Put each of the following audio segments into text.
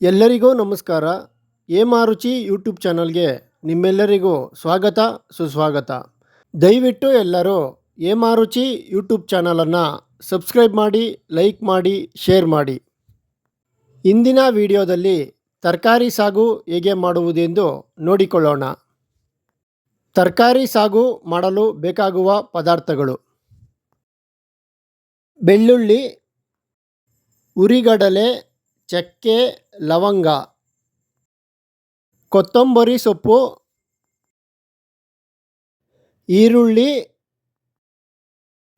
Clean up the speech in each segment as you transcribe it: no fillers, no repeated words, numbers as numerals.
ಎಲ್ಲರಿಗೂ ನಮಸ್ಕಾರ. ಏಮಾರುಚಿ ಯೂಟ್ಯೂಬ್ ಚಾನಲ್ಗೆ ನಿಮ್ಮೆಲ್ಲರಿಗೂ ಸ್ವಾಗತ ಸುಸ್ವಾಗತ. ದಯವಿಟ್ಟು ಎಲ್ಲರೂ ಏಮಾರುಚಿ ಯೂಟ್ಯೂಬ್ ಚಾನಲನ್ನು ಸಬ್ಸ್ಕ್ರೈಬ್ ಮಾಡಿ, ಲೈಕ್ ಮಾಡಿ, ಶೇರ್ ಮಾಡಿ. ಇಂದಿನ ವಿಡಿಯೋದಲ್ಲಿ ತರಕಾರಿ ಸಾಗು ಹೇಗೆ ಮಾಡುವುದೆಂದು ನೋಡಿಕೊಳ್ಳೋಣ. ತರಕಾರಿ ಸಾಗು ಮಾಡಲು ಬೇಕಾಗುವ ಪದಾರ್ಥಗಳು: ಬೆಳ್ಳುಳ್ಳಿ, ಹುರಿಗಡಲೆ, ಚಕ್ಕೆ, ಲವಂಗ, ಕೊತ್ತಂಬರಿ ಸೊಪ್ಪು, ಈರುಳ್ಳಿ,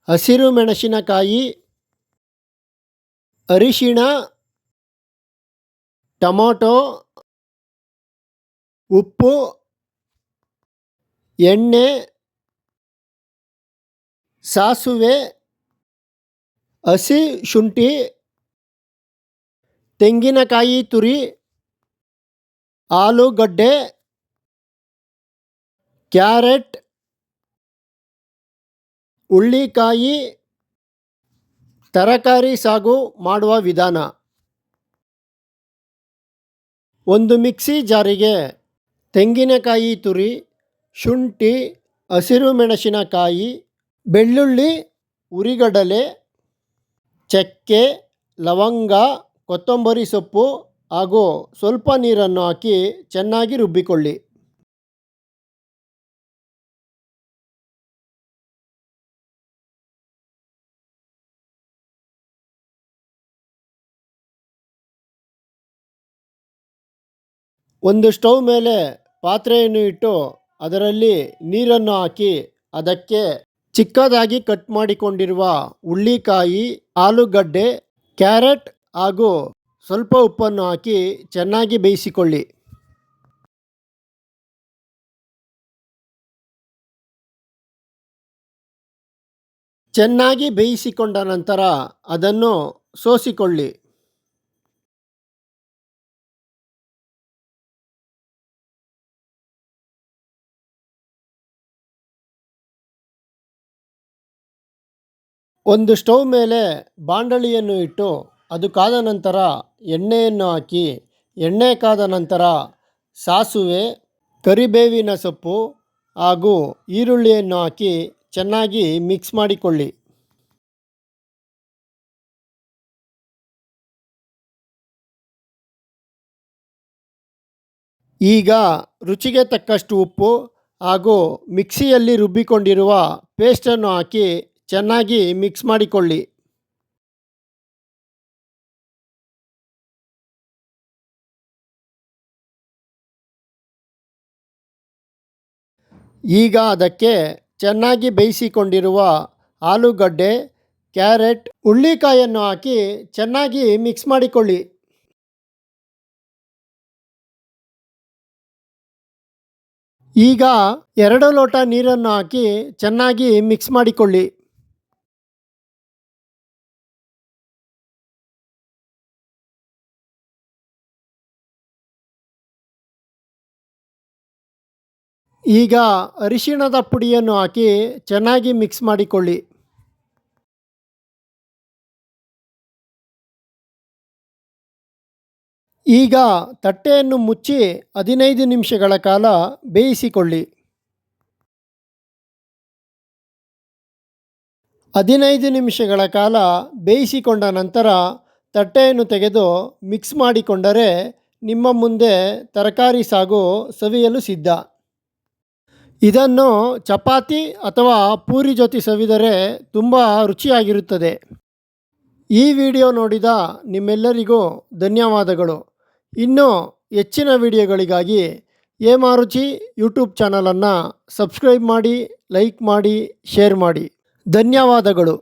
ಹಸಿರು ಮೆಣಸಿನಕಾಯಿ, ಅರಿಶಿಣ, ಟೊಮೊಟೊ, ಉಪ್ಪು, ಎಣ್ಣೆ, ಸಾಸುವೆ, ಹಸಿ ಶುಂಠಿ, ತೆಂಗಿನಕಾಯಿ ತುರಿ, ಆಲೂಗಡ್ಡೆ, ಕ್ಯಾರೆಟ್, ಹುಳ್ಳಿಕಾಯಿ. ತರಕಾರಿ ಸಾಗು ಮಾಡುವ ವಿಧಾನ: ಒಂದು ಮಿಕ್ಸಿ ಜಾರಿಗೆ ತೆಂಗಿನಕಾಯಿ ತುರಿ, ಶುಂಠಿ, ಹಸಿರು ಮೆಣಸಿನಕಾಯಿ, ಬೆಳ್ಳುಳ್ಳಿ, ಹುರಿಗಡಲೆ, ಚಕ್ಕೆ, ಲವಂಗ, ಕೊತ್ತಂಬರಿ ಸೊಪ್ಪು ಹಾಗೂ ಸ್ವಲ್ಪ ನೀರನ್ನು ಹಾಕಿ ಚೆನ್ನಾಗಿ ರುಬ್ಬಿಕೊಳ್ಳಿ. ಒಂದು ಸ್ಟವ್ ಮೇಲೆ ಪಾತ್ರೆಯನ್ನು ಇಟ್ಟು ಅದರಲ್ಲಿ ನೀರನ್ನು ಹಾಕಿ ಅದಕ್ಕೆ ಚಿಕ್ಕದಾಗಿ ಕಟ್ ಮಾಡಿಕೊಂಡಿರುವ ಹುಳ್ಳಿಕಾಯಿ, ಆಲೂಗಡ್ಡೆ, ಕ್ಯಾರೆಟ್ ಹಾಗೂ ಸ್ವಲ್ಪ ಉಪ್ಪನ್ನು ಹಾಕಿ ಚೆನ್ನಾಗಿ ಬೇಯಿಸಿಕೊಳ್ಳಿ. ಚೆನ್ನಾಗಿ ಬೇಯಿಸಿಕೊಂಡ ನಂತರ ಅದನ್ನು ಸೋಸಿಕೊಳ್ಳಿ. ಒಂದು ಸ್ಟವ್ ಮೇಲೆ ಬಾಂಡಲಿಯನ್ನು ಇಟ್ಟು ಅದು ಕಾದ ನಂತರ ಎಣ್ಣೆಯನ್ನು ಹಾಕಿ, ಎಣ್ಣೆ ಕಾದ ನಂತರ ಸಾಸುವೆ, ಕರಿಬೇವಿನ ಸೊಪ್ಪು ಹಾಗೂ ಈರುಳ್ಳಿಯನ್ನು ಹಾಕಿ ಚೆನ್ನಾಗಿ ಮಿಕ್ಸ್ ಮಾಡಿಕೊಳ್ಳಿ. ಈಗ ರುಚಿಗೆ ತಕ್ಕಷ್ಟು ಉಪ್ಪು ಹಾಗೂ ಮಿಕ್ಸಿಯಲ್ಲಿ ರುಬ್ಬಿಕೊಂಡಿರುವ ಪೇಸ್ಟನ್ನು ಹಾಕಿ ಚೆನ್ನಾಗಿ ಮಿಕ್ಸ್ ಮಾಡಿಕೊಳ್ಳಿ. ಈಗ ಅದಕ್ಕೆ ಚೆನ್ನಾಗಿ ಬೇಯಿಸಿಕೊಂಡಿರುವ ಆಲೂಗಡ್ಡೆ, ಕ್ಯಾರೆಟ್, ಹುಳ್ಳಿಕಾಯನ್ನು ಹಾಕಿ ಚೆನ್ನಾಗಿ ಮಿಕ್ಸ್ ಮಾಡಿಕೊಳ್ಳಿ. ಈಗ 2 ಲೋಟ ನೀರನ್ನು ಹಾಕಿ ಚೆನ್ನಾಗಿ ಮಿಕ್ಸ್ ಮಾಡಿಕೊಳ್ಳಿ. ಈಗ ಅರಿಶಿಣದ ಪುಡಿಯನ್ನು ಹಾಕಿ ಚೆನ್ನಾಗಿ ಮಿಕ್ಸ್ ಮಾಡಿಕೊಳ್ಳಿ. ಈಗ ತಟ್ಟೆಯನ್ನು ಮುಚ್ಚಿ 15 ನಿಮಿಷಗಳ ಕಾಲ ಬೇಯಿಸಿಕೊಳ್ಳಿ. 15 ನಿಮಿಷಗಳ ಕಾಲ ಬೇಯಿಸಿಕೊಂಡ ನಂತರ ತಟ್ಟೆಯನ್ನು ತೆಗೆದು ಮಿಕ್ಸ್ ಮಾಡಿಕೊಂಡರೆ ನಿಮ್ಮ ಮುಂದೆ ತರಕಾರಿ ಸಾಗು ಸವಿಯಲು ಸಿದ್ಧ. ಇದನ್ನು ಚಪಾತಿ ಅಥವಾ ಪೂರಿ ಜೊತೆ ಸವಿದರೆ ತುಂಬ ರುಚಿಯಾಗಿರುತ್ತದೆ. ಈ ವಿಡಿಯೋ ನೋಡಿದ ನಿಮ್ಮೆಲ್ಲರಿಗೂ ಧನ್ಯವಾದಗಳು. ಇನ್ನೂ ಹೆಚ್ಚಿನ ವಿಡಿಯೋಗಳಿಗಾಗಿ ಏಮಾರುಚಿ ಯೂಟ್ಯೂಬ್ ಚಾನಲನ್ನು ಸಬ್ಸ್ಕ್ರೈಬ್ ಮಾಡಿ, ಲೈಕ್ ಮಾಡಿ, ಶೇರ್ ಮಾಡಿ. ಧನ್ಯವಾದಗಳು.